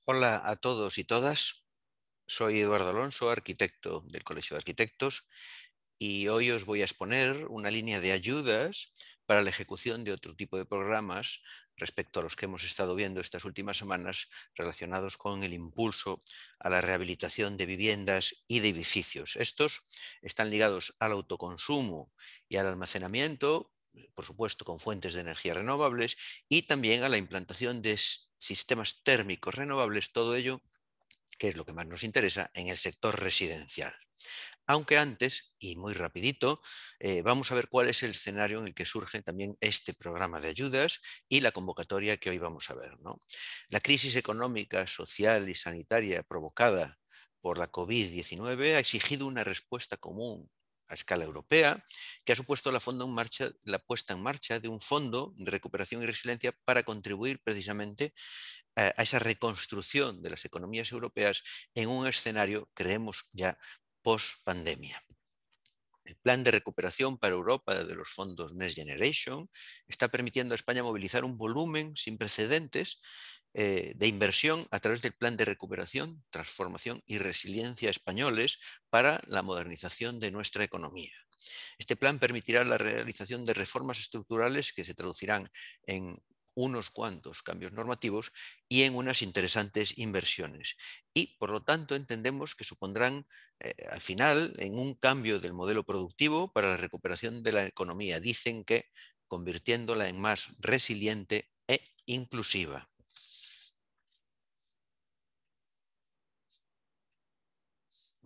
Hola a todos y todas. Soy Eduardo Alonso, arquitecto del Colegio de Arquitectos, y hoy os voy a exponer una línea de ayudas para la ejecución de otro tipo de programas respecto a los que hemos estado viendo estas últimas semanas relacionados con el impulso a la rehabilitación de viviendas y de edificios. Estos están ligados al autoconsumo y al almacenamiento, por supuesto con fuentes de energía renovables, y también a la implantación de sistemas térmicos renovables, todo ello, que es lo que más nos interesa, en el sector residencial. Aunque antes, y muy rapidito, vamos a ver cuál es el escenario en el que surge también este programa de ayudas y la convocatoria que hoy vamos a ver, ¿no? La crisis económica, social y sanitaria provocada por la COVID-19 ha exigido una respuesta común a escala europea, que ha supuesto la puesta en marcha de un fondo de recuperación y resiliencia para contribuir precisamente a esa reconstrucción de las economías europeas en un escenario, creemos ya, post-pandemia. El plan de recuperación para Europa de los fondos Next Generation está permitiendo a España movilizar un volumen sin precedentes de inversión a través del plan de recuperación, transformación y resiliencia españoles para la modernización de nuestra economía. Este plan permitirá la realización de reformas estructurales que se traducirán en unos cuantos cambios normativos y en unas interesantes inversiones. Y, por lo tanto, entendemos que supondrán, al final, en un cambio del modelo productivo para la recuperación de la economía. Dicen que convirtiéndola en más resiliente e inclusiva.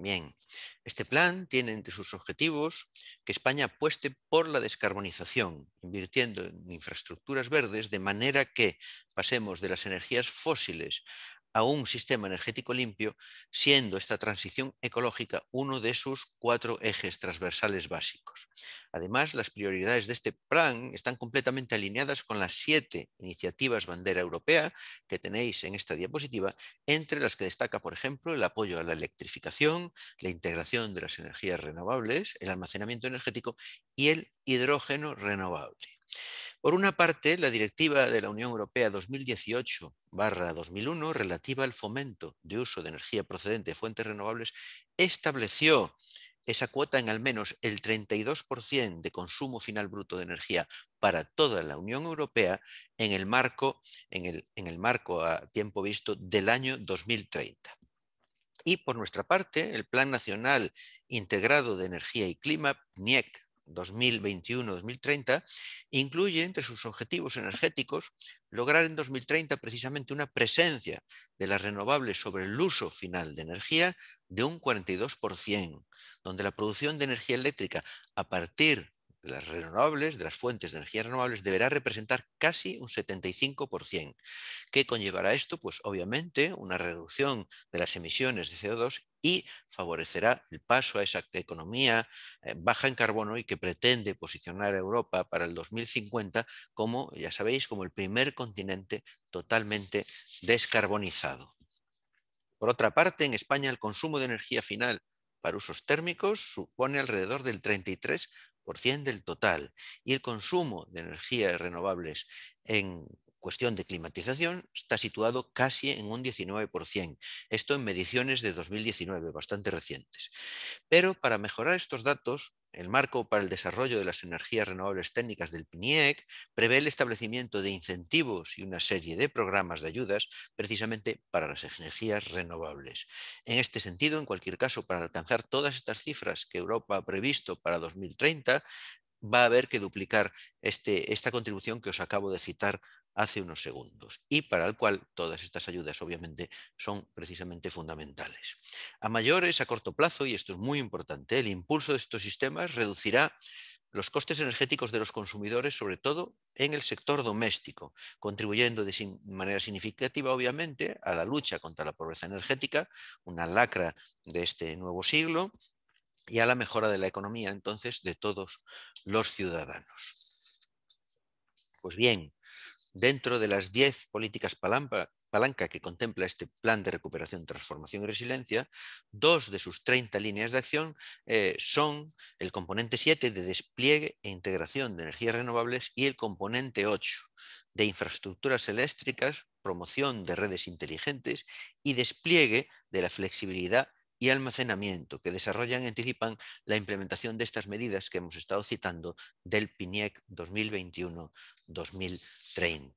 Bien, este plan tiene entre sus objetivos que España apueste por la descarbonización, invirtiendo en infraestructuras verdes de manera que pasemos de las energías fósiles a un sistema energético limpio, siendo esta transición ecológica uno de sus 4 ejes transversales básicos. Además, las prioridades de este plan están completamente alineadas con las 7 iniciativas bandera europea que tenéis en esta diapositiva, entre las que destaca, por ejemplo, el apoyo a la electrificación, la integración de las energías renovables, el almacenamiento energético y el hidrógeno renovable. Por una parte, la Directiva de la Unión Europea 2018/2001, relativa al fomento de uso de energía procedente de fuentes renovables, estableció esa cuota en al menos el 32% de consumo final bruto de energía para toda la Unión Europea en el marco a tiempo visto del año 2030. Y por nuestra parte, el Plan Nacional Integrado de Energía y Clima, PNIEC 2021-2030, incluye entre sus objetivos energéticos lograr en 2030 precisamente una presencia de las renovables sobre el uso final de energía de un 42%, donde la producción de energía eléctrica a partir de las renovables, de las fuentes de energía renovables, deberá representar casi un 75%. ¿Qué conllevará esto? Pues obviamente una reducción de las emisiones de CO2 y favorecerá el paso a esa economía baja en carbono y que pretende posicionar a Europa para el 2050 como, ya sabéis, como el primer continente totalmente descarbonizado. Por otra parte, en España el consumo de energía final para usos térmicos supone alrededor del 33% del total y el consumo de energías renovables en cuestión de climatización está situado casi en un 19%. Esto en mediciones de 2019, bastante recientes. Pero para mejorar estos datos, el marco para el desarrollo de las energías renovables técnicas del PNIEC prevé el establecimiento de incentivos y una serie de programas de ayudas precisamente para las energías renovables. En este sentido, en cualquier caso, para alcanzar todas estas cifras que Europa ha previsto para 2030, va a haber que duplicar esta contribución que os acabo de citar hace unos segundos y para el cual todas estas ayudas obviamente son precisamente fundamentales. A mayores, a corto plazo, y esto es muy importante, el impulso de estos sistemas reducirá los costes energéticos de los consumidores, sobre todo en el sector doméstico, contribuyendo de manera significativa, obviamente, a la lucha contra la pobreza energética, una lacra de este nuevo siglo, y a la mejora de la economía, entonces, de todos los ciudadanos. Pues bien, dentro de las 10 políticas palanca que contempla este Plan de Recuperación, Transformación y Resiliencia, 2 de sus 30 líneas de acción son el componente 7 de despliegue e integración de energías renovables y el componente 8 de infraestructuras eléctricas, promoción de redes inteligentes y despliegue de la flexibilidad y almacenamiento, que desarrollan y anticipan la implementación de estas medidas que hemos estado citando del PNIEC 2021-2030.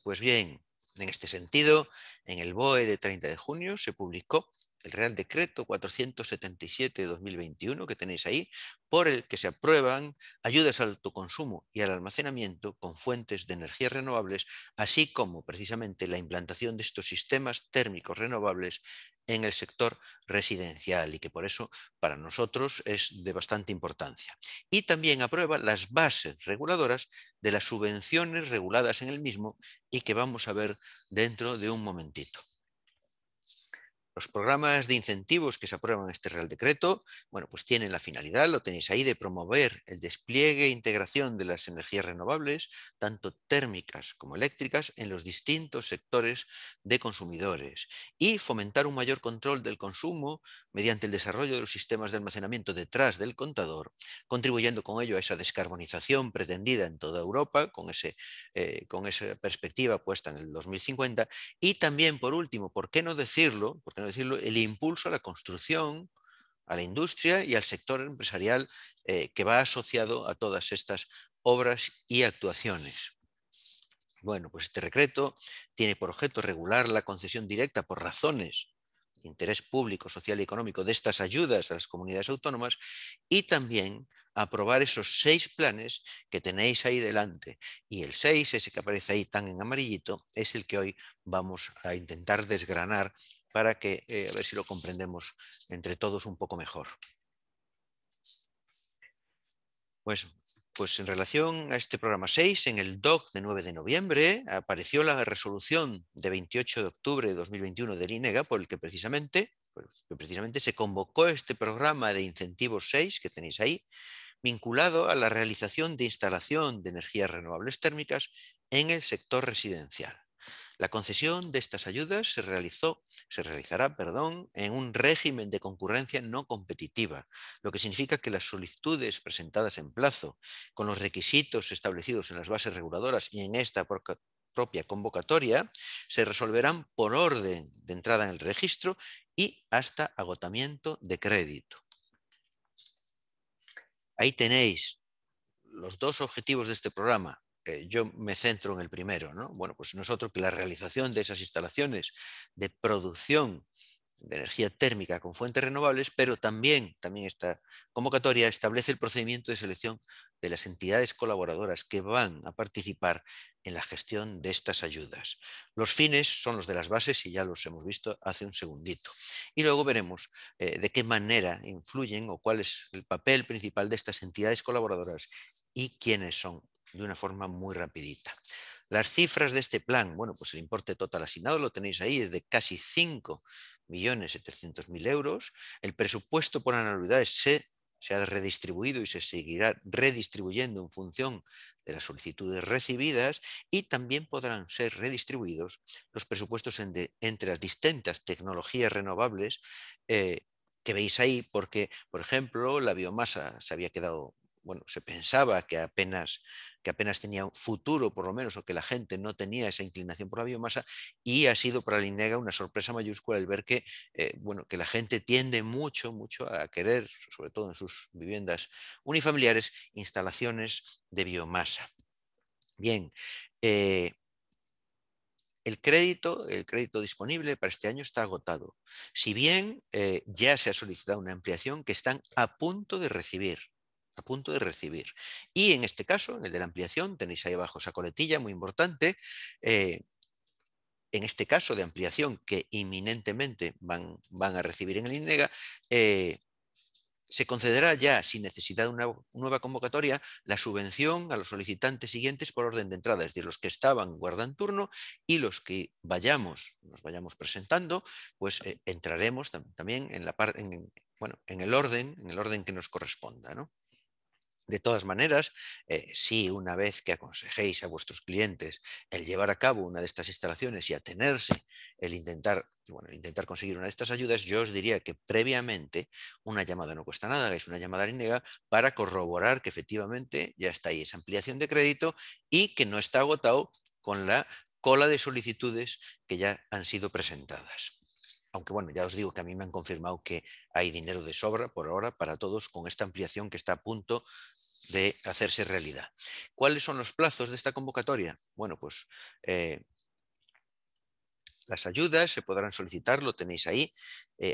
Pues bien, en este sentido, en el BOE de 30 de junio se publicó el Real Decreto 477 de 2021, que tenéis ahí, por el que se aprueban ayudas al autoconsumo y al almacenamiento con fuentes de energías renovables, así como precisamente la implantación de estos sistemas térmicos renovables en el sector residencial y que por eso para nosotros es de bastante importancia. Y también aprueba las bases reguladoras de las subvenciones reguladas en el mismo y que vamos a ver dentro de un momentito. Los programas de incentivos que se aprueban en este Real Decreto, bueno, pues tienen la finalidad, lo tenéis ahí, de promover el despliegue e integración de las energías renovables, tanto térmicas como eléctricas, en los distintos sectores de consumidores y fomentar un mayor control del consumo mediante el desarrollo de los sistemas de almacenamiento detrás del contador, contribuyendo con ello a esa descarbonización pretendida en toda Europa, con esa perspectiva puesta en el 2050. Y también, por último, ¿por qué no decirlo? El impulso a la construcción, a la industria y al sector empresarial que va asociado a todas estas obras y actuaciones. Bueno, pues este decreto tiene por objeto regular la concesión directa por razones de interés público, social y económico de estas ayudas a las comunidades autónomas y también aprobar esos 6 planes que tenéis ahí delante. Y el 6, ese que aparece ahí tan en amarillito, es el que hoy vamos a intentar desgranar para que a ver si lo comprendemos entre todos un poco mejor. Pues en relación a este programa 6, en el DOC de 9 de noviembre apareció la resolución de 28 de octubre de 2021 del INEGA por el que precisamente se convocó este programa de incentivos 6 que tenéis ahí, vinculado a la realización de instalación de energías renovables térmicas en el sector residencial. La concesión de estas ayudas se realizará, en un régimen de concurrencia no competitiva, lo que significa que las solicitudes presentadas en plazo, con los requisitos establecidos en las bases reguladoras y en esta propia convocatoria, se resolverán por orden de entrada en el registro y hasta agotamiento de crédito. Ahí tenéis los 2 objetivos de este programa. Yo me centro en el primero, ¿no? Bueno, pues nosotros que la realización de esas instalaciones de producción de energía térmica con fuentes renovables, pero también esta convocatoria establece el procedimiento de selección de las entidades colaboradoras que van a participar en la gestión de estas ayudas. Los fines son los de las bases y ya los hemos visto hace un segundito. Y luego veremos de qué manera influyen o cuál es el papel principal de estas entidades colaboradoras y quiénes son, de una forma muy rapidita. Las cifras de este plan, bueno, pues el importe total asignado lo tenéis ahí, es de casi 5.700.000 euros. El presupuesto por anualidades se ha redistribuido y se seguirá redistribuyendo en función de las solicitudes recibidas y también podrán ser redistribuidos los presupuestos entre las distintas tecnologías renovables que veis ahí, porque, por ejemplo, la biomasa se había quedado, bueno, se pensaba que apenas tenía un futuro, por lo menos, o que la gente no tenía esa inclinación por la biomasa, y ha sido para el INEGA una sorpresa mayúscula el ver que, que la gente tiende mucho a querer, sobre todo en sus viviendas unifamiliares, instalaciones de biomasa. Bien, el crédito disponible para este año está agotado. Si bien ya se ha solicitado una ampliación que están a punto de recibir. Y en este caso, en el de la ampliación, tenéis ahí abajo esa coletilla muy importante. En este caso de ampliación que inminentemente van a recibir en el INEGA, se concederá ya, sin necesidad de una nueva convocatoria, la subvención a los solicitantes siguientes por orden de entrada, es decir, los que estaban guardan turno y los que nos vayamos presentando, pues entraremos también en el orden que nos corresponda, ¿no? De todas maneras, si una vez que aconsejéis a vuestros clientes el llevar a cabo una de estas instalaciones y atenerse, el intentar conseguir una de estas ayudas, yo os diría que previamente una llamada no cuesta nada, hagáis una llamada al INEGA para corroborar que efectivamente ya está ahí esa ampliación de crédito y que no está agotado con la cola de solicitudes que ya han sido presentadas. Aunque bueno, ya os digo que a mí me han confirmado que hay dinero de sobra por ahora para todos con esta ampliación que está a punto de hacerse realidad. ¿Cuáles son los plazos de esta convocatoria? Bueno, pues las ayudas se podrán solicitar, lo tenéis ahí,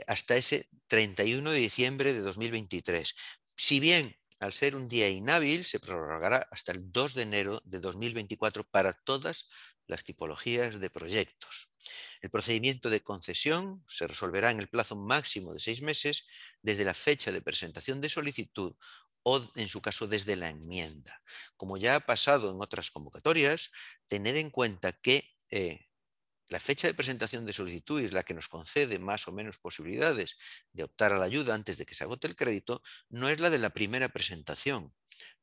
hasta ese 31 de diciembre de 2023. Si bien al ser un día inhábil, se prorrogará hasta el 2 de enero de 2024 para todas las tipologías de proyectos. El procedimiento de concesión se resolverá en el plazo máximo de 6 meses desde la fecha de presentación de solicitud o, en su caso, desde la enmienda. Como ya ha pasado en otras convocatorias, tened en cuenta que la fecha de presentación de solicitud es la que nos concede más o menos posibilidades de optar a la ayuda antes de que se agote el crédito, no es la de la primera presentación,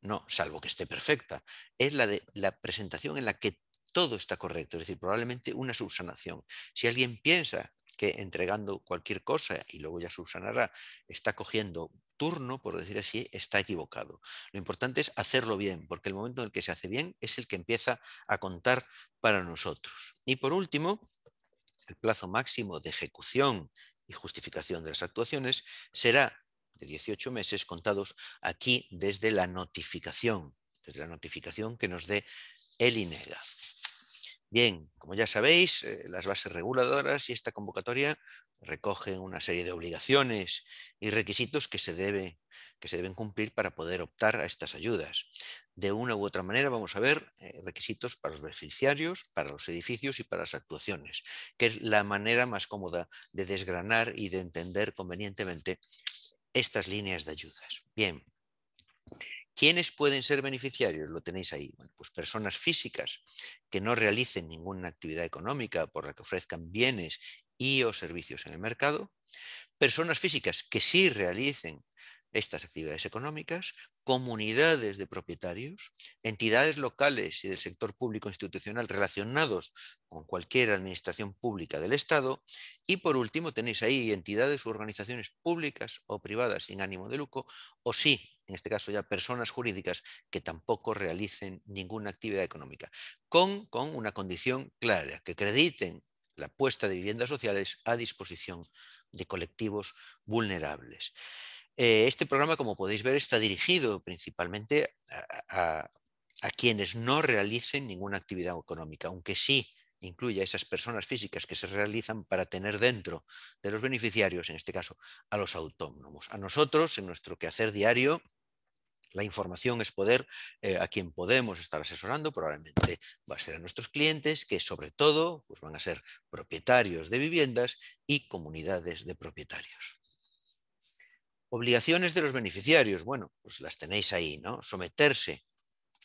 no, salvo que esté perfecta, es la de la presentación en la que todo está correcto, es decir, probablemente una subsanación. Si alguien piensa que entregando cualquier cosa y luego ya subsanará, está cogiendo turno, por decir así, está equivocado. Lo importante es hacerlo bien, porque el momento en el que se hace bien es el que empieza a contar para nosotros. Y por último, el plazo máximo de ejecución y justificación de las actuaciones será de 18 meses contados aquí desde la notificación que nos dé el INEGA. Bien, como ya sabéis, las bases reguladoras y esta convocatoria recogen una serie de obligaciones y requisitos que se deben cumplir para poder optar a estas ayudas. De una u otra manera vamos a ver requisitos para los beneficiarios, para los edificios y para las actuaciones, que es la manera más cómoda de desgranar y de entender convenientemente estas líneas de ayudas. Bien. ¿Quiénes pueden ser beneficiarios? Lo tenéis ahí. Bueno, pues personas físicas que no realicen ninguna actividad económica por la que ofrezcan bienes y o servicios en el mercado, personas físicas que sí realicen estas actividades económicas, comunidades de propietarios, entidades locales y del sector público institucional relacionados con cualquier administración pública del Estado y por último tenéis ahí entidades u organizaciones públicas o privadas sin ánimo de lucro o sí, en este caso ya personas jurídicas que tampoco realicen ninguna actividad económica, con una condición clara, que acrediten la puesta de viviendas sociales a disposición de colectivos vulnerables. Este programa, como podéis ver, está dirigido principalmente a quienes no realicen ninguna actividad económica, aunque sí incluye a esas personas físicas que se realizan para tener dentro de los beneficiarios, en este caso, a los autónomos. A nosotros, en nuestro quehacer diario, la información es poder, a quien podemos estar asesorando probablemente va a ser a nuestros clientes, que sobre todo pues van a ser propietarios de viviendas y comunidades de propietarios. Obligaciones de los beneficiarios, bueno, pues las tenéis ahí, ¿no? Someterse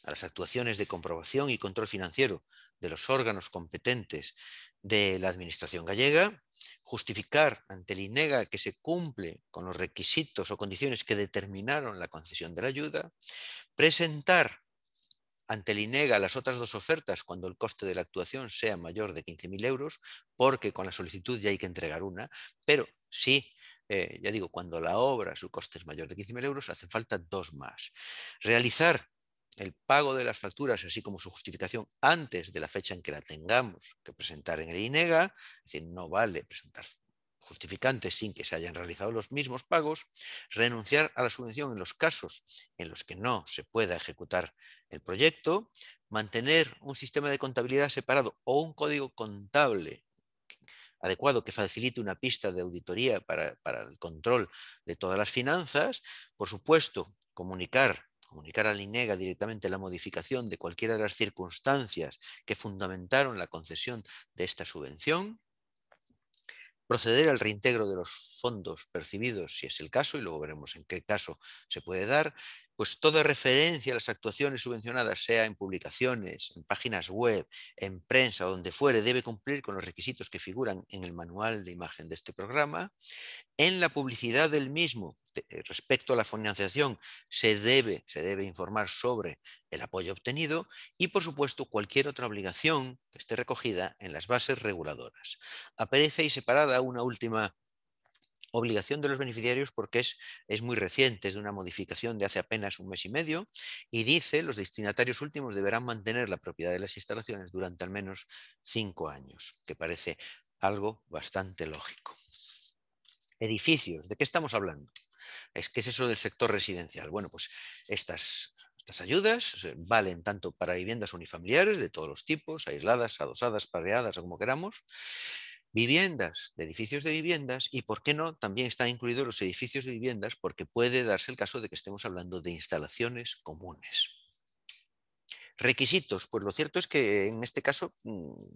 a las actuaciones de comprobación y control financiero de los órganos competentes de la Administración gallega, justificar ante el INEGA que se cumple con los requisitos o condiciones que determinaron la concesión de la ayuda, presentar ante el INEGA las otras dos ofertas cuando el coste de la actuación sea mayor de 15.000 euros, porque con la solicitud ya hay que entregar una, pero sí, ya digo, cuando la obra, su coste es mayor de 15.000 euros, hacen falta dos más. Realizar el pago de las facturas, así como su justificación, antes de la fecha en que la tengamos que presentar en el INEGA, es decir, no vale presentar justificantes sin que se hayan realizado los mismos pagos, renunciar a la subvención en los casos en los que no se pueda ejecutar el proyecto, mantener un sistema de contabilidad separado o un código contable adecuado que facilite una pista de auditoría para el control de todas las finanzas, por supuesto, comunicar al INEGA directamente la modificación de cualquiera de las circunstancias que fundamentaron la concesión de esta subvención, proceder al reintegro de los fondos percibidos, si es el caso, y luego veremos en qué caso se puede dar, pues toda referencia a las actuaciones subvencionadas, sea en publicaciones, en páginas web, en prensa o donde fuere, debe cumplir con los requisitos que figuran en el manual de imagen de este programa. En la publicidad del mismo, respecto a la financiación, se debe informar sobre el apoyo obtenido y, por supuesto, cualquier otra obligación que esté recogida en las bases reguladoras. Aparece ahí separada una última obligación de los beneficiarios porque es muy reciente, es de una modificación de hace apenas un mes y medio, y dice: los destinatarios últimos deberán mantener la propiedad de las instalaciones durante al menos 5 años, que parece algo bastante lógico. Edificios, ¿de qué estamos hablando? ¿Qué es eso del sector residencial? Bueno, pues estas ayudas valen tanto para viviendas unifamiliares de todos los tipos, aisladas, adosadas, pareadas o como queramos, viviendas de edificios de viviendas y, ¿por qué no?, también están incluidos los edificios de viviendas porque puede darse el caso de que estemos hablando de instalaciones comunes. Requisitos, pues lo cierto es que en este caso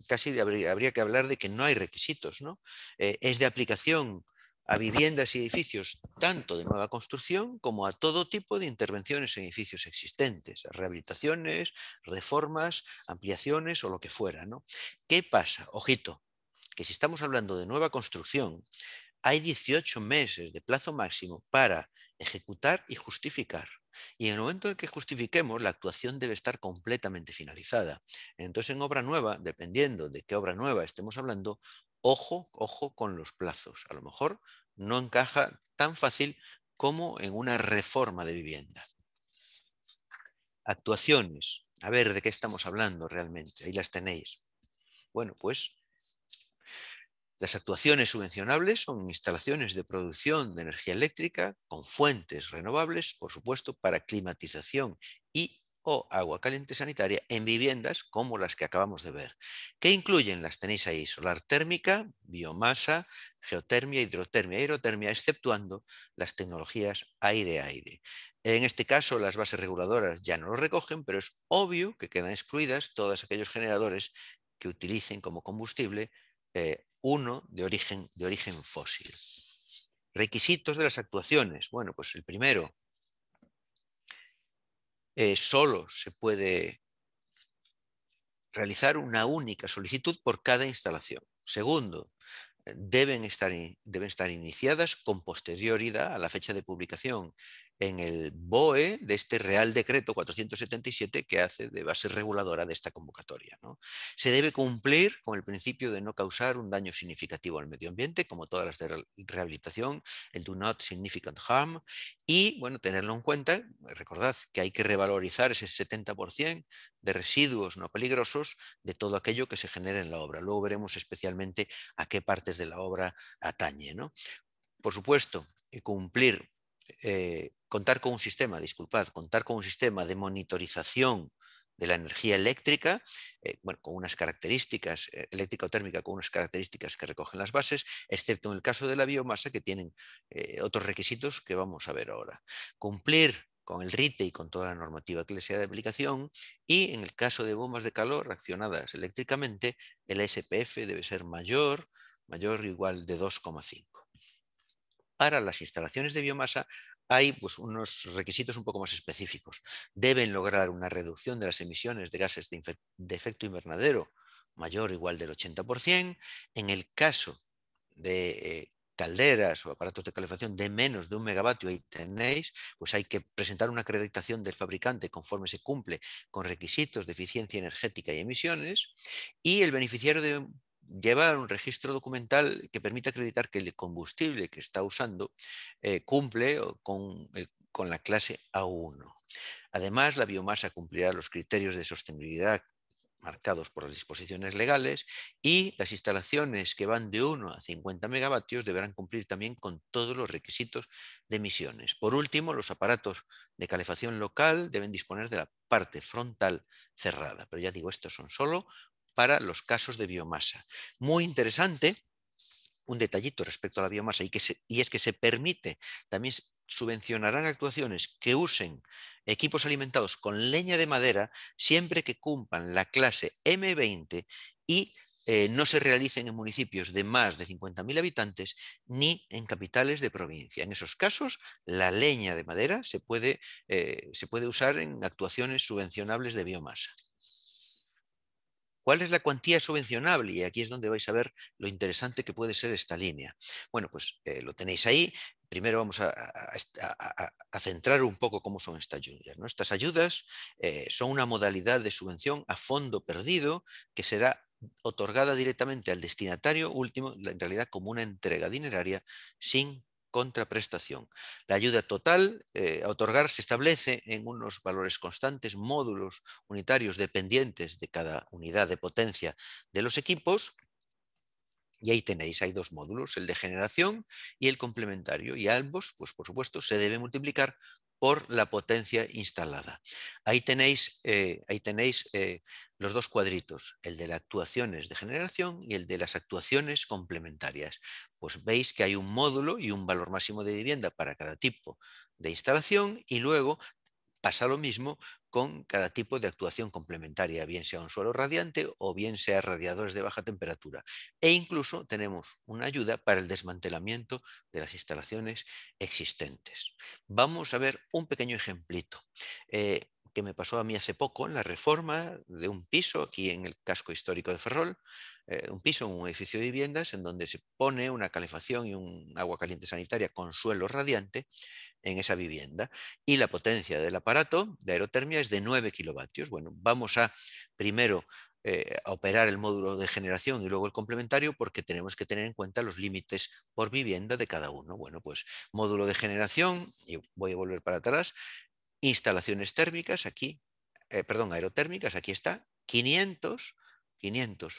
casi habría que hablar de que no hay requisitos, ¿no? Es de aplicación a viviendas y edificios tanto de nueva construcción como a todo tipo de intervenciones en edificios existentes, a rehabilitaciones, reformas, ampliaciones o lo que fuera, ¿no? ¿Qué pasa? Ojito, que si estamos hablando de nueva construcción, hay 18 meses de plazo máximo para ejecutar y justificar. Y en el momento en que justifiquemos, la actuación debe estar completamente finalizada. Entonces, en obra nueva, dependiendo de qué obra nueva estemos hablando, ojo, ojo con los plazos. A lo mejor no encaja tan fácil como en una reforma de vivienda. Actuaciones. A ver, ¿de qué estamos hablando realmente? Ahí las tenéis. Bueno, pues las actuaciones subvencionables son instalaciones de producción de energía eléctrica con fuentes renovables, por supuesto, para climatización y o agua caliente sanitaria en viviendas como las que acabamos de ver. ¿Qué incluyen? Las tenéis ahí: solar térmica, biomasa, geotermia, hidrotermia, aerotermia, exceptuando las tecnologías aire-aire. En este caso, las bases reguladoras ya no lo recogen, pero es obvio que quedan excluidas todos aquellos generadores que utilicen como combustible uno de origen fósil. Requisitos de las actuaciones. Bueno, pues el primero, solo se puede realizar una única solicitud por cada instalación. Segundo, deben estar iniciadas con posterioridad a la fecha de publicación en el BOE de este Real Decreto 477 que hace de base reguladora de esta convocatoria, ¿no? Se debe cumplir con el principio de no causar un daño significativo al medio ambiente, como todas las de rehabilitación, el do not significant harm, y, bueno, tenerlo en cuenta. Recordad que hay que revalorizar ese 70% de residuos no peligrosos de todo aquello que se genere en la obra. Luego veremos especialmente a qué partes de la obra atañe, ¿no? Por supuesto, contar con un sistema de monitorización de la energía eléctrica, bueno, con unas características, eléctrica o térmica, con unas características que recogen las bases, excepto en el caso de la biomasa, que tienen otros requisitos que vamos a ver ahora. Cumplir con el RITE y con toda la normativa que le sea de aplicación, y en el caso de bombas de calor accionadas eléctricamente, el SPF debe ser mayor o igual de 2,5. Para las instalaciones de biomasa hay, pues, unos requisitos un poco más específicos. Deben lograr una reducción de las emisiones de gases de efecto invernadero mayor o igual del 80%. En el caso de calderas o aparatos de calefacción de menos de 1 megavatio, ahí tenéis, pues hay que presentar una acreditación del fabricante conforme se cumple con requisitos de eficiencia energética y emisiones, y el beneficiario debe llevar un registro documental que permita acreditar que el combustible que está usando cumple con la clase A1. Además, la biomasa cumplirá los criterios de sostenibilidad marcados por las disposiciones legales, y las instalaciones que van de 1 a 50 megavatios deberán cumplir también con todos los requisitos de emisiones. Por último, los aparatos de calefacción local deben disponer de la parte frontal cerrada. Pero ya digo, estos son solo para los casos de biomasa. Muy interesante un detallito respecto a la biomasa, y es que se permite, también subvencionarán actuaciones que usen equipos alimentados con leña de madera siempre que cumplan la clase M20 y no se realicen en municipios de más de 50.000 habitantes ni en capitales de provincia. En esos casos, la leña de madera se puede usar en actuaciones subvencionables de biomasa. ¿Cuál es la cuantía subvencionable? Y aquí es donde vais a ver lo interesante que puede ser esta línea. Bueno, pues lo tenéis ahí. Primero vamos a centrar un poco cómo son estas ayudas, ¿no? Estas ayudas son una modalidad de subvención a fondo perdido que será otorgada directamente al destinatario último, en realidad como una entrega dineraria sin contraprestación. La ayuda total a otorgar se establece en unos valores constantes, módulos unitarios dependientes de cada unidad de potencia de los equipos. Y ahí tenéis, hay dos módulos, el de generación y el complementario, y ambos, pues por supuesto, se deben multiplicar por la potencia instalada. Ahí tenéis los dos cuadritos, el de las actuaciones de generación y el de las actuaciones complementarias. Pues veis que hay un módulo y un valor máximo de vivienda para cada tipo de instalación, y luego pasa lo mismo con cada tipo de actuación complementaria, bien sea un suelo radiante o bien sea radiadores de baja temperatura. E incluso tenemos una ayuda para el desmantelamiento de las instalaciones existentes. Vamos a ver un pequeño ejemplito que me pasó a mí hace poco en la reforma de un piso aquí en el casco histórico de Ferrol, un piso, un edificio de viviendas en donde se pone una calefacción y un agua caliente sanitaria con suelo radiante en esa vivienda, y la potencia del aparato de aerotermia es de 9 kilovatios. Bueno, vamos a primero a operar el módulo de generación y luego el complementario, porque tenemos que tener en cuenta los límites por vivienda de cada uno. Bueno, pues módulo de generación, y voy a volver para atrás, instalaciones térmicas, aquí, perdón, aerotérmicas, aquí está, 500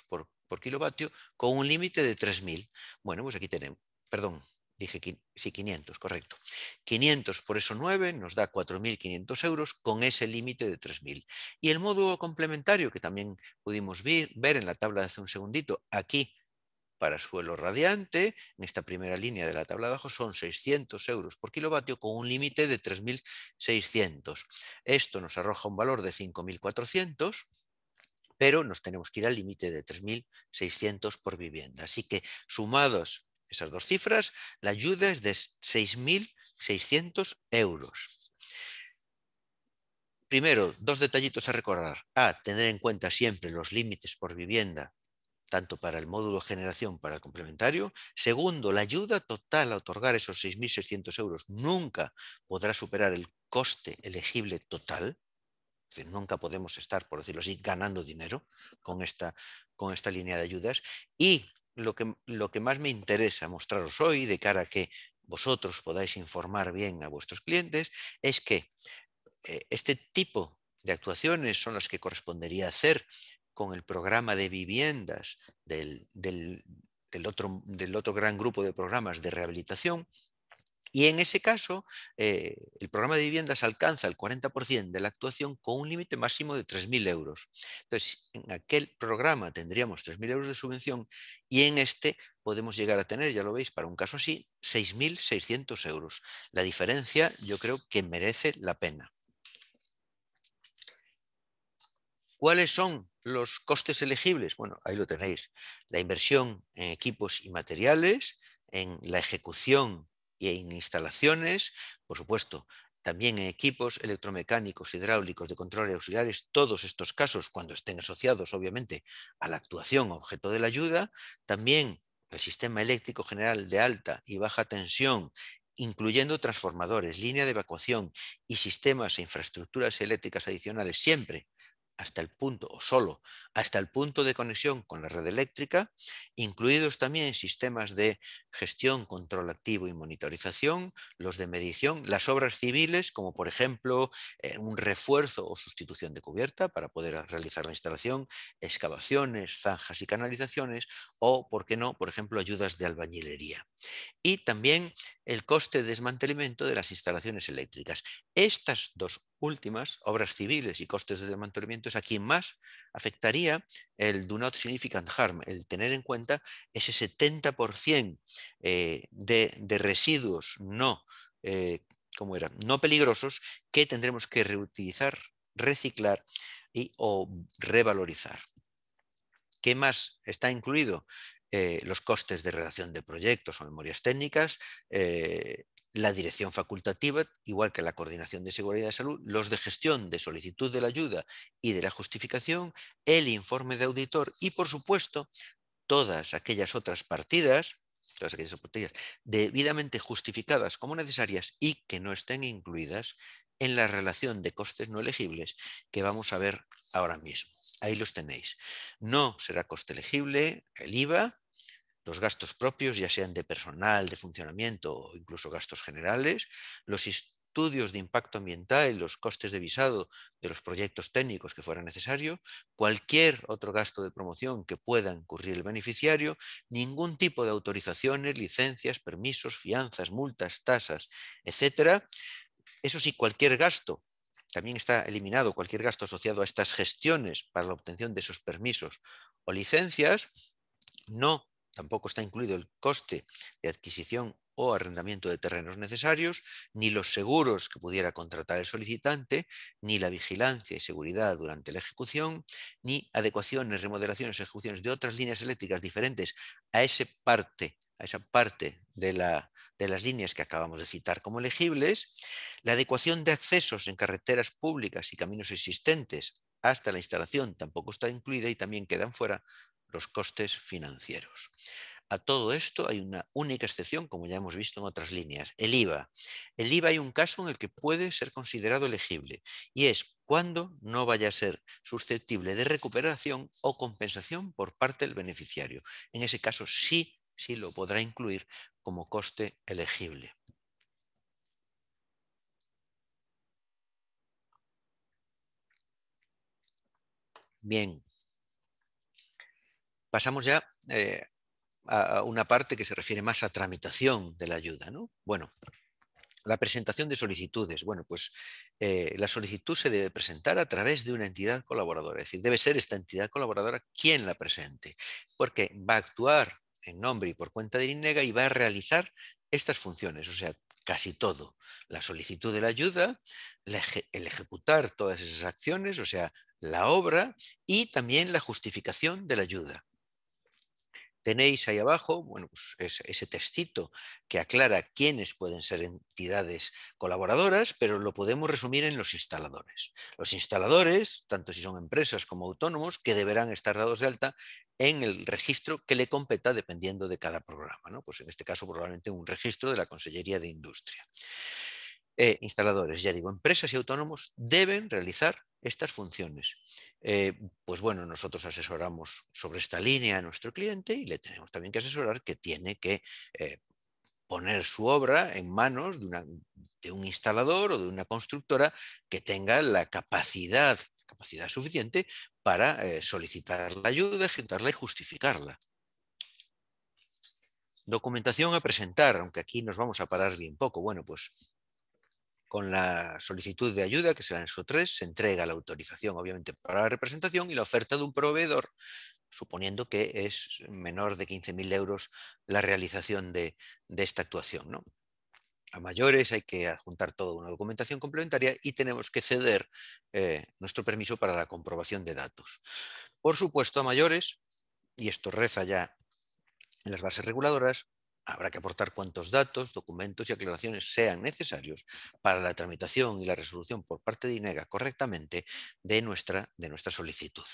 por kilovatio con un límite de 3.000. Bueno, pues aquí tenemos, perdón, dije sí, 500, correcto. 500 por eso 9 nos da 4.500 euros con ese límite de 3.000. Y el módulo complementario, que también pudimos ver en la tabla de hace un segundito, aquí para suelo radiante, en esta primera línea de la tabla de abajo, son 600 euros por kilovatio con un límite de 3.600. Esto nos arroja un valor de 5.400, pero nos tenemos que ir al límite de 3.600 por vivienda. Así que sumados esas dos cifras, la ayuda es de 6.600 euros. Primero, dos detallitos a recordar. A, tener en cuenta siempre los límites por vivienda, tanto para el módulo generación para el complementario. Segundo, la ayuda total a otorgar esos 6.600 euros nunca podrá superar el coste elegible total. Es decir, nunca podemos estar, por decirlo así, ganando dinero con esta línea de ayudas. Y lo que más me interesa mostraros hoy, de cara a que vosotros podáis informar bien a vuestros clientes, es que este tipo de actuaciones son las que correspondería hacer con el programa de viviendas del otro gran grupo de programas de rehabilitación. Y en ese caso, el programa de viviendas alcanza el 40% de la actuación con un límite máximo de 3.000 euros. Entonces, en aquel programa tendríamos 3.000 euros de subvención, y en este podemos llegar a tener, ya lo veis, para un caso así, 6.600 euros. La diferencia yo creo que merece la pena. ¿Cuáles son los costes elegibles? Bueno, ahí lo tenéis. La inversión en equipos y materiales, en la ejecución y en instalaciones, por supuesto, también en equipos electromecánicos, hidráulicos, de control y auxiliares, todos estos casos cuando estén asociados, obviamente, a la actuación objeto de la ayuda. También el sistema eléctrico general de alta y baja tensión, incluyendo transformadores, línea de evacuación y sistemas e infraestructuras eléctricas adicionales, siempre hasta el punto, o solo hasta el punto de conexión con la red eléctrica, incluidos también sistemas de gestión, control activo y monitorización, los de medición, las obras civiles, como por ejemplo un refuerzo o sustitución de cubierta para poder realizar la instalación, excavaciones, zanjas y canalizaciones, o, por qué no, por ejemplo, ayudas de albañilería. Y también el coste de desmantelamiento de las instalaciones eléctricas. Estas dos últimas, obras civiles y costes de desmantelamiento, es a quien más afectaría el do not significant harm, el tener en cuenta ese 70% de residuos no peligrosos que tendremos que reutilizar, reciclar o revalorizar. ¿Qué más está incluido? Los costes de redacción de proyectos o memorias técnicas, la dirección facultativa, igual que la coordinación de seguridad y salud, los de gestión de solicitud de la ayuda y de la justificación, el informe de auditor y, por supuesto, todas aquellas otras partidas, debidamente justificadas como necesarias y que no estén incluidas en la relación de costes no elegibles que vamos a ver ahora mismo. Ahí los tenéis. No será coste elegible el IVA, los gastos propios, ya sean de personal, de funcionamiento o incluso gastos generales, los estudios de impacto ambiental y los costes de visado de los proyectos técnicos que fuera necesario, cualquier otro gasto de promoción que pueda incurrir el beneficiario, ningún tipo de autorizaciones, licencias, permisos, fianzas, multas, tasas, etcétera. Eso sí, cualquier gasto, también está eliminado cualquier gasto asociado a estas gestiones para la obtención de esos permisos o licencias. No, tampoco está incluido el coste de adquisición o arrendamiento de terrenos necesarios, ni los seguros que pudiera contratar el solicitante, ni la vigilancia y seguridad durante la ejecución, ni adecuaciones, remodelaciones o ejecuciones de otras líneas eléctricas diferentes a esa parte de las líneas que acabamos de citar como elegibles, la adecuación de accesos en carreteras públicas y caminos existentes hasta la instalación tampoco está incluida y también quedan fuera los costes financieros. A todo esto hay una única excepción, como ya hemos visto en otras líneas, el IVA. El IVA hay un caso en el que puede ser considerado elegible y es cuando no vaya a ser susceptible de recuperación o compensación por parte del beneficiario. En ese caso sí lo podrá incluir como coste elegible. Bien, pasamos ya a una parte que se refiere más a tramitación de la ayuda, ¿no? Bueno, la presentación de solicitudes. Bueno, pues la solicitud se debe presentar a través de una entidad colaboradora, es decir, debe ser esta entidad colaboradora quien la presente, porque va a actuar en nombre y por cuenta de INEGA y va a realizar estas funciones, o sea, casi todo. La solicitud de la ayuda, el ejecutar todas esas acciones, o sea, la obra y también la justificación de la ayuda. Tenéis ahí abajo, bueno, pues ese textito que aclara quiénes pueden ser entidades colaboradoras, pero lo podemos resumir en los instaladores. Los instaladores, tanto si son empresas como autónomos, que deberán estar dados de alta en el registro que le competa dependiendo de cada programa, ¿no? Pues en este caso probablemente un registro de la Consellería de Industria. Instaladores, ya digo, empresas y autónomos deben realizar estas funciones. Pues bueno, nosotros asesoramos sobre esta línea a nuestro cliente y le tenemos también que asesorar que tiene que poner su obra en manos de un instalador o de una constructora que tenga la capacidad suficiente para solicitar la ayuda, ejecutarla y justificarla. Documentación a presentar, aunque aquí nos vamos a parar bien poco. Bueno, pues con la solicitud de ayuda, que es el anexo 3, se entrega la autorización, obviamente, para la representación y la oferta de un proveedor, suponiendo que es menor de 15.000 euros la realización de esta actuación, ¿no? A mayores hay que adjuntar toda una documentación complementaria y tenemos que ceder nuestro permiso para la comprobación de datos. Por supuesto, a mayores, y esto reza ya en las bases reguladoras, habrá que aportar cuantos datos, documentos y aclaraciones sean necesarios para la tramitación y la resolución por parte de INEGA correctamente de nuestra solicitud.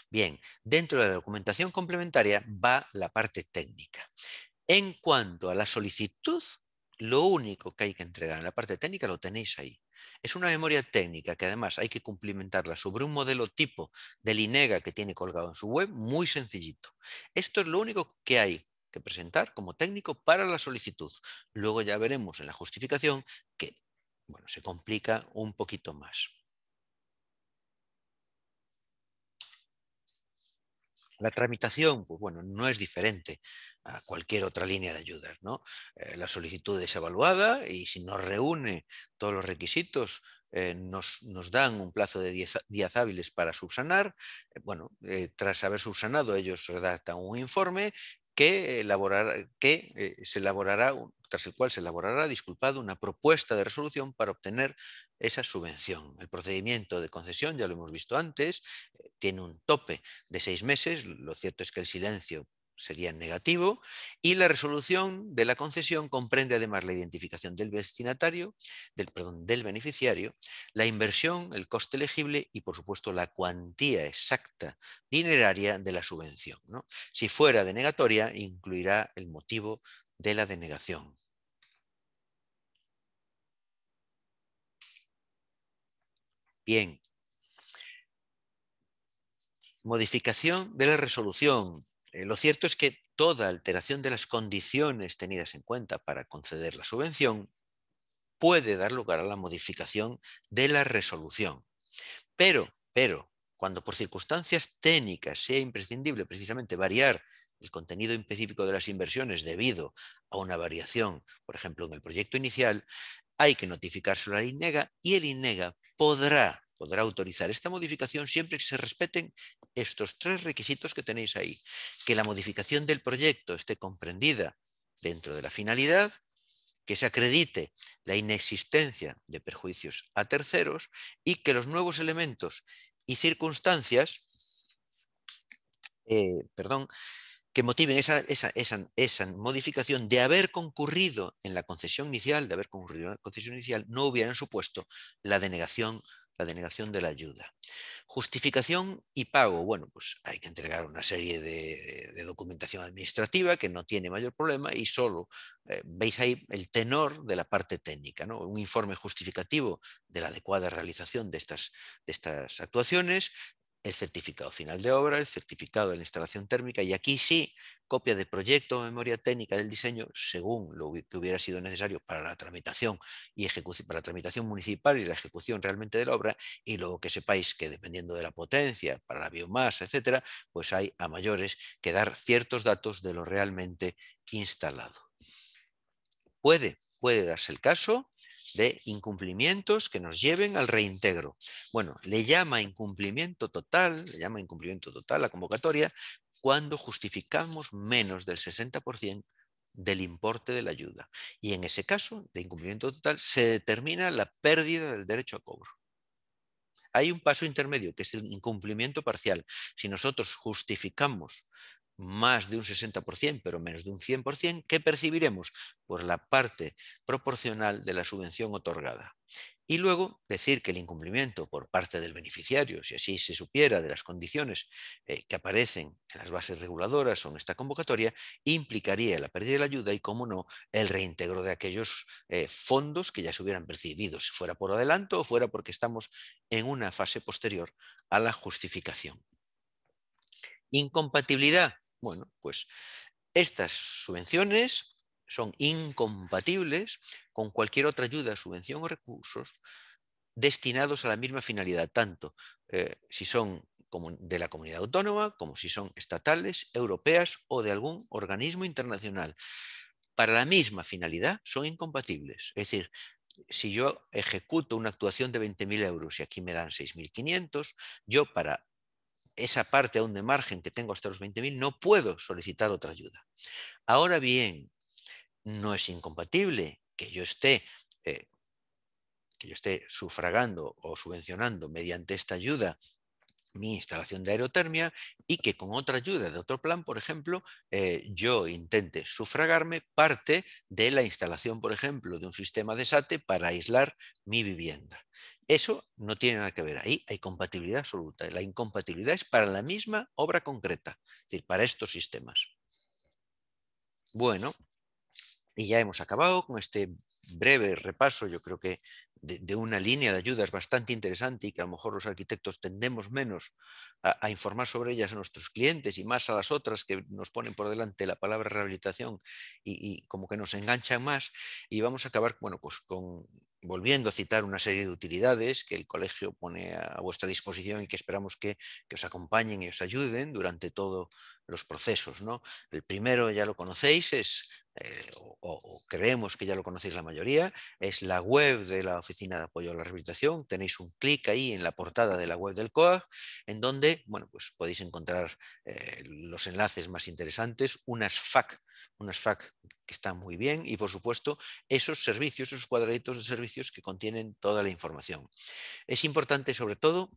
Bien, dentro de la documentación complementaria va la parte técnica. En cuanto a la solicitud, lo único que hay que entregar en la parte técnica lo tenéis ahí. Es una memoria técnica que además hay que cumplimentarla sobre un modelo tipo del INEGA que tiene colgado en su web, muy sencillito. Esto es lo único que hay que presentar como técnico para la solicitud. Luego ya veremos en la justificación que, bueno, se complica un poquito más. La tramitación, pues bueno, no es diferente a cualquier otra línea de ayudas, ¿no? La solicitud es evaluada y si no reúne todos los requisitos, nos dan un plazo de 10 días hábiles para subsanar. Bueno, tras haber subsanado, ellos redactan un informe tras el cual se elaborará, disculpad, una propuesta de resolución para obtener esa subvención. El procedimiento de concesión, ya lo hemos visto antes, tiene un tope de 6 meses. Lo cierto es que el silencio sería negativo, y la resolución de la concesión comprende además la identificación del destinatario, del beneficiario, la inversión, el coste elegible y, por supuesto, la cuantía exacta dineraria de la subvención, ¿no? Si fuera denegatoria, incluirá el motivo de la denegación. Bien. Modificación de la resolución. Lo cierto es que toda alteración de las condiciones tenidas en cuenta para conceder la subvención puede dar lugar a la modificación de la resolución. Pero, cuando por circunstancias técnicas sea imprescindible precisamente variar el contenido específico de las inversiones debido a una variación, por ejemplo, en el proyecto inicial, hay que notificárselo al INEGA, y el INEGA podrá autorizar esta modificación siempre que se respeten estos 3 requisitos que tenéis ahí: que la modificación del proyecto esté comprendida dentro de la finalidad, que se acredite la inexistencia de perjuicios a terceros, y que los nuevos elementos y circunstancias que motiven esa modificación de haber concurrido en la concesión inicial, no hubieran supuesto la denegación de la ayuda. Justificación y pago. Bueno, pues hay que entregar una serie de documentación administrativa que no tiene mayor problema, y solo veis ahí el tenor de la parte técnica, ¿no? Un informe justificativo de la adecuada realización de estas actuaciones, el certificado final de obra, el certificado de la instalación térmica, y aquí sí, copia de proyecto o memoria técnica del diseño, según lo que hubiera sido necesario para la tramitación y ejecución, para la tramitación municipal y la ejecución realmente de la obra. Y luego que sepáis que, dependiendo de la potencia, para la biomasa, etcétera, pues hay a mayores que dar ciertos datos de lo realmente instalado. Puede darse el caso de incumplimientos que nos lleven al reintegro. Bueno, le llama incumplimiento total la convocatoria cuando justificamos menos del 60% del importe de la ayuda. Y en ese caso de incumplimiento total se determina la pérdida del derecho a cobro. Hay un paso intermedio, que es el incumplimiento parcial. Si nosotros justificamos más de un 60%, pero menos de un 100%, ¿qué percibiremos? Pues la parte proporcional de la subvención otorgada. Y luego decir que el incumplimiento por parte del beneficiario, si así se supiera de las condiciones que aparecen en las bases reguladoras o en esta convocatoria, implicaría la pérdida de la ayuda y, cómo no, el reintegro de aquellos fondos que ya se hubieran percibido, si fuera por adelanto o fuera porque estamos en una fase posterior a la justificación. Incompatibilidad. Bueno, pues estas subvenciones son incompatibles con cualquier otra ayuda, subvención o recursos destinados a la misma finalidad, tanto si son de la comunidad autónoma, como si son estatales, europeas o de algún organismo internacional. Para la misma finalidad son incompatibles. Es decir, si yo ejecuto una actuación de 20.000 euros y aquí me dan 6.500, yo, para esa parte aún de margen que tengo hasta los 20.000, no puedo solicitar otra ayuda. Ahora bien, no es incompatible eh, que yo esté sufragando o subvencionando mediante esta ayuda mi instalación de aerotermia, y que con otra ayuda de otro plan, por ejemplo, yo intente sufragarme parte de la instalación, por ejemplo, de un sistema de SATE para aislar mi vivienda. Eso no tiene nada que ver. Ahí hay compatibilidad absoluta. La incompatibilidad es para la misma obra concreta, es decir, para estos sistemas. Bueno, y ya hemos acabado con este breve repaso, yo creo que de una línea de ayudas bastante interesante, y que a lo mejor los arquitectos tendemos menos a informar sobre ellas a nuestros clientes y más a las otras que nos ponen por delante la palabra rehabilitación y como que nos enganchan más. Y vamos a acabar, bueno, pues volviendo a citar una serie de utilidades que el colegio pone a vuestra disposición y que esperamos que os acompañen y os ayuden durante todos los procesos, ¿no? El primero ya lo conocéis, es o creemos que ya lo conocéis la mayoría, es la web de la Oficina de Apoyo a la Rehabilitación. Tenéis un clic ahí en la portada de la web del COAG, en donde bueno, pues podéis encontrar los enlaces más interesantes, unas FAQ que están muy bien y, por supuesto, esos servicios, esos cuadraditos de servicios que contienen toda la información. Es importante, sobre todo,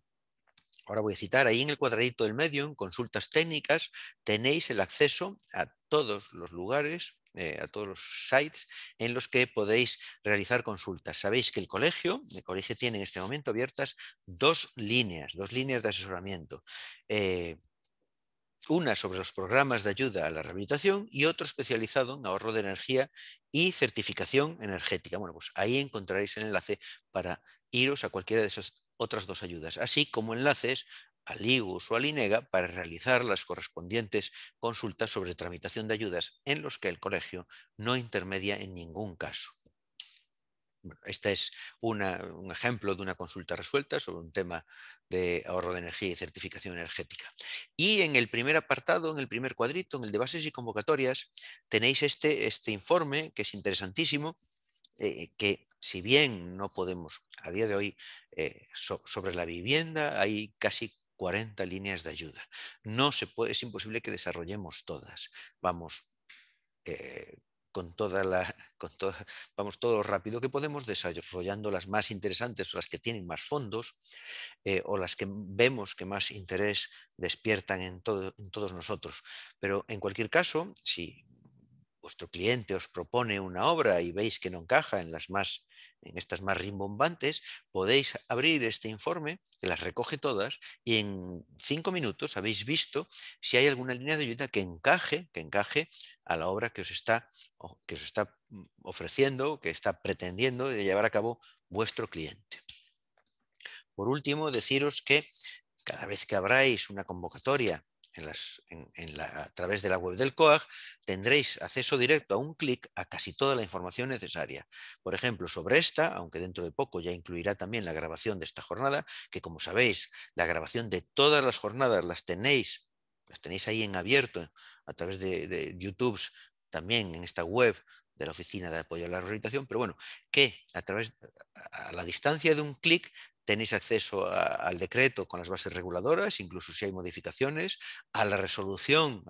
ahora voy a citar, ahí en el cuadradito del medio, en consultas técnicas, tenéis el acceso a todos los lugares, a todos los sites en los que podéis realizar consultas. Sabéis que el colegio tiene en este momento abiertas dos líneas de asesoramiento. Eh, una sobre los programas de ayuda a la rehabilitación y otro especializado en ahorro de energía y certificación energética. Bueno, pues ahí encontraréis el enlace para iros a cualquiera de esas otras dos ayudas, así como enlaces al IGUS o al INEGA para realizar las correspondientes consultas sobre tramitación de ayudas en los que el colegio no intermedia en ningún caso. Bueno, este es un ejemplo de una consulta resuelta sobre un tema de ahorro de energía y certificación energética. Y en el primer apartado, en el primer cuadrito, en el de bases y convocatorias, tenéis este informe que es interesantísimo, que si bien no podemos, a día de hoy, sobre la vivienda hay casi 40 líneas de ayuda. No se puede, es imposible que desarrollemos todas. Vamos, eh, con toda la, con toda- vamos todo lo rápido que podemos, desarrollando las más interesantes o las que tienen más fondos, o las que vemos que más interés despiertan en todos nosotros. Pero en cualquier caso, si vuestro cliente os propone una obra y veis que no encaja en estas más rimbombantes, podéis abrir este informe, que las recoge todas, y en 5 minutos habéis visto si hay alguna línea de ayuda que encaje a la obra que os está ofreciendo, que está pretendiendo de llevar a cabo vuestro cliente. Por último, deciros que cada vez que abráis una convocatoria a través de la web del COAG, tendréis acceso directo a un clic a casi toda la información necesaria. Por ejemplo, sobre esta, aunque dentro de poco ya incluirá también la grabación de esta jornada, que como sabéis, la grabación de todas las jornadas las tenéis ahí en abierto a través de YouTube, también en esta web de la Oficina de Apoyo a la Rehabilitación, pero bueno, que a la distancia de un clic tenéis acceso al decreto con las bases reguladoras, incluso si hay modificaciones, a la resolución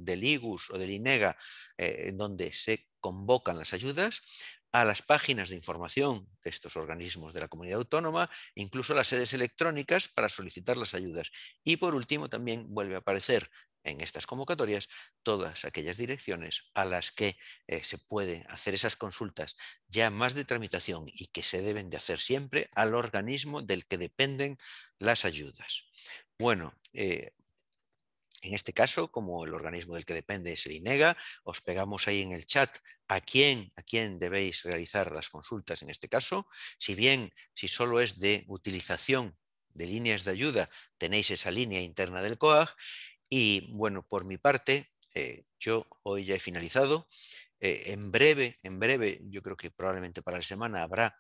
del IGUS o del INEGA, en donde se convocan las ayudas, a las páginas de información de estos organismos de la comunidad autónoma, incluso a las sedes electrónicas para solicitar las ayudas. Y por último, también vuelve a aparecer en estas convocatorias todas aquellas direcciones a las que se puede hacer esas consultas ya más de tramitación y que se deben de hacer siempre al organismo del que dependen las ayudas. Bueno, en este caso, como el organismo del que depende es el INEGA, os pegamos ahí en el chat a quién debéis realizar las consultas en este caso. Si solo es de utilización de líneas de ayuda, tenéis esa línea interna del COAG. Y bueno, por mi parte, yo hoy ya he finalizado. En breve, yo creo que probablemente para la semana habrá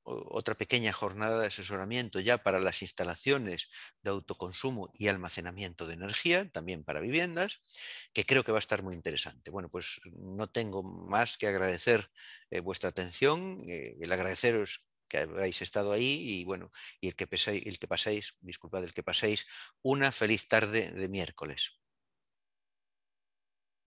otra pequeña jornada de asesoramiento ya para las instalaciones de autoconsumo y almacenamiento de energía, también para viviendas, que creo que va a estar muy interesante. Bueno, pues no tengo más que agradecer vuestra atención, el agradeceros que habéis estado ahí y bueno, y el que paséis, disculpad, el que paséis una feliz tarde de miércoles.